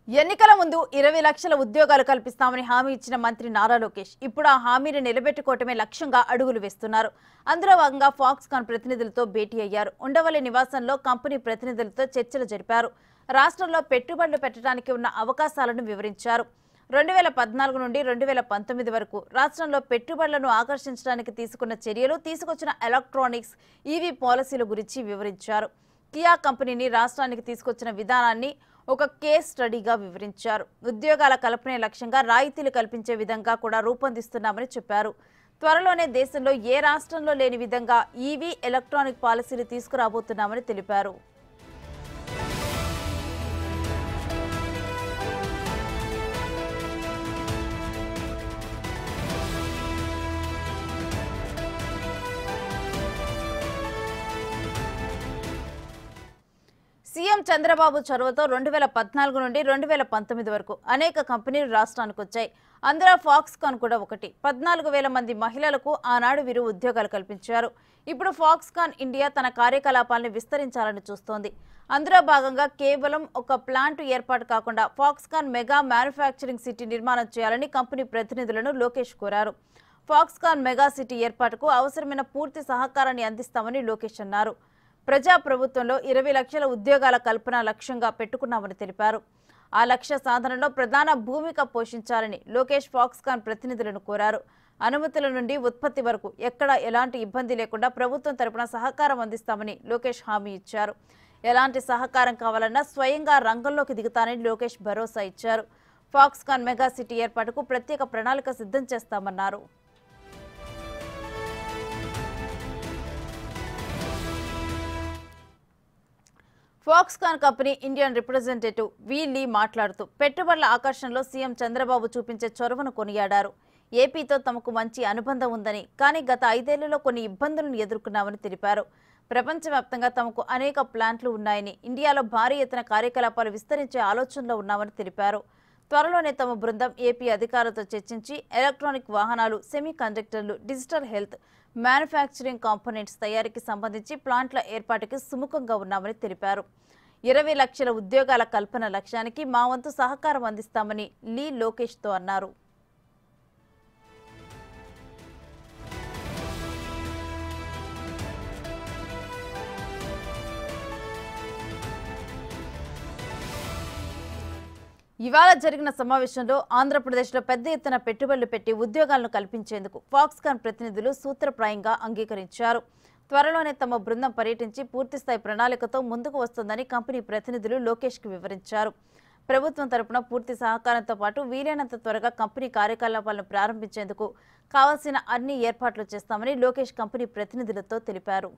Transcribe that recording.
ఎన్నికల ముందు 20 లక్షల ఉద్యోగాలు కల్పిస్తామని హామీ ఇచ్చిన మంత్రి నారా లోకేష్ ఇప్పుడు ఆ హామీని నిలబెట్టుకోవటమే లక్ష్యంగా అడుగులు వేస్తున్నారు. అందులో భాగంగా ఫాక్స్కాన్ ప్రతినిధులతో భేటీ అయ్యారు. ఉండవల్లి నివాసంలో కంపెనీ ప్రతినిధులతో చర్చలు జరిపారు. రాష్ట్రంలో పెట్టుబడులు పెట్టడానికి ఉన్న అవకాశాలను వివరించారు. 2014 నుండి 2019 వరకు రాష్ట్రంలో పెట్టుబడులను ఆకర్షించడానికి తీసుకున్న చర్యలు, తీసుకొచ్చిన ఎలక్ట్రానిక్స్, ఈవీ పాలసీల గురించి వివరించారు. కియా కంపెనీని రాష్ట్రానికి తీసుకొచ్చిన విధానాన్ని ఒక కేస్ స్టడీగా వివరించారు. ఉద్యోగాల కల్పనే లక్ష్యంగా రాయితీలు కల్పించే విధంగా కూడా రూపొందిస్తున్నామని చెప్పారు. త్వరలోనే దేశంలో ఏ రాష్ట్రంలో లేని విధంగా ఈవీ ఎలక్ట్రానిక్ పాలసీలు తీసుకురాబోతున్నామని తెలిపారు. సీఎం చంద్రబాబు చొరవతో 2014 నుండి 2019 వరకు అనేక కంపెనీలు రాష్ట్రానికి వచ్చాయి. అందులో ఫాక్స్కాన్ కూడా ఒకటి. 14,000 మంది మహిళలకు ఆనాడు వీరు ఉద్యోగాలు కల్పించారు. ఇప్పుడు ఫాక్స్కాన్ ఇండియా తన కార్యకలాపాలను విస్తరించాలని చూస్తోంది. అందులో భాగంగా కేవలం ఒక ప్లాంట్ ఏర్పాటు కాకుండా ఫాక్స్కాన్ మెగా మ్యానుఫ్యాక్చరింగ్ సిటీ నిర్మాణం చేయాలని కంపెనీ ప్రతినిధులను లోకేష్ కోరారు. ఫాక్స్కాన్ మెగా సిటీ ఏర్పాటుకు అవసరమైన పూర్తి సహకారాన్ని అందిస్తామని లోకేష్ అన్నారు. ప్రజాప్రభుత్వంలో 20 లక్షల ఉద్యోగాల కల్పన లక్ష్యంగా పెట్టుకున్నామని తెలిపారు. ఆ లక్ష్య సాధనలో ప్రధాన భూమిక పోషించాలని లోకేష్ ఫాక్స్కాన్ ప్రతినిధులను కోరారు. అనుమతుల నుండి ఉత్పత్తి వరకు ఎక్కడ ఎలాంటి ఇబ్బంది లేకుండా ప్రభుత్వం తరపున సహకారం అందిస్తామని లోకేష్ హామీ ఇచ్చారు. ఎలాంటి సహకారం కావాలన్నా స్వయంగా రంగంలోకి దిగుతానని లోకేష్ భరోసా ఇచ్చారు. ఫాక్స్కాన్ మెగా సిటీ ఏర్పాటుకు ప్రత్యేక ప్రణాళిక సిద్ధం చేస్తామన్నారు. ఫాక్స్కాన్ కంపెనీ ఇండియన్ రిప్రజెంటేటివ్ వి లీ మాట్లాడుతూ పెట్టుబడుల ఆకర్షణలో సీఎం చంద్రబాబు చూపించే చొరవను కొనియాడారు. ఏపీతో తమకు మంచి అనుబంధం ఉందని, కానీ గత 5 ఏళ్లలో కొన్ని ఇబ్బందులను ఎదుర్కొన్నామని తెలిపారు. ప్రపంచవ్యాప్తంగా తమకు అనేక ప్లాంట్లు ఉన్నాయని, ఇండియాలో భారీ ఎత్తున కార్యకలాపాలు విస్తరించే ఆలోచనలో ఉన్నామని తెలిపారు. త్వరలోనే తమ బృందం ఏపీ అధికారులతో చర్చించి ఎలక్ట్రానిక్ వాహనాలు, సెమీ కండక్టర్లు, డిజిటల్ హెల్త్, మ్యానుఫ్యాక్చరింగ్ కాంపోనెంట్స్ తయారీకి సంబంధించి ప్లాంట్ల ఏర్పాటుకి సుముఖంగా ఉన్నామని తెలిపారు. 20 లక్షల ఉద్యోగాల కల్పన లక్ష్యానికి మా వంతు సహకారం అందిస్తామని లీ లోకేష్తో అన్నారు. ఇవాళ జరిగిన సమావేశంలో ఆంధ్రప్రదేశ్లో పెద్ద ఎత్తున పెట్టుబడులు పెట్టి ఉద్యోగాలను కల్పించేందుకు ఫాక్స్కాన్ ప్రతినిధులు సూత్రప్రాయంగా అంగీకరించారు. త్వరలోనే తమ బృందం పర్యటించి పూర్తిస్థాయి ప్రణాళికతో ముందుకు వస్తుందని కంపెనీ ప్రతినిధులు లోకేష్కి వివరించారు. ప్రభుత్వం తరపున పూర్తి సహకారంతో పాటు వీలైనంత త్వరగా కంపెనీ కార్యకలాపాలను ప్రారంభించేందుకు కావాల్సిన అన్ని ఏర్పాట్లు చేస్తామని లోకేష్ కంపెనీ ప్రతినిధులతో తెలిపారు.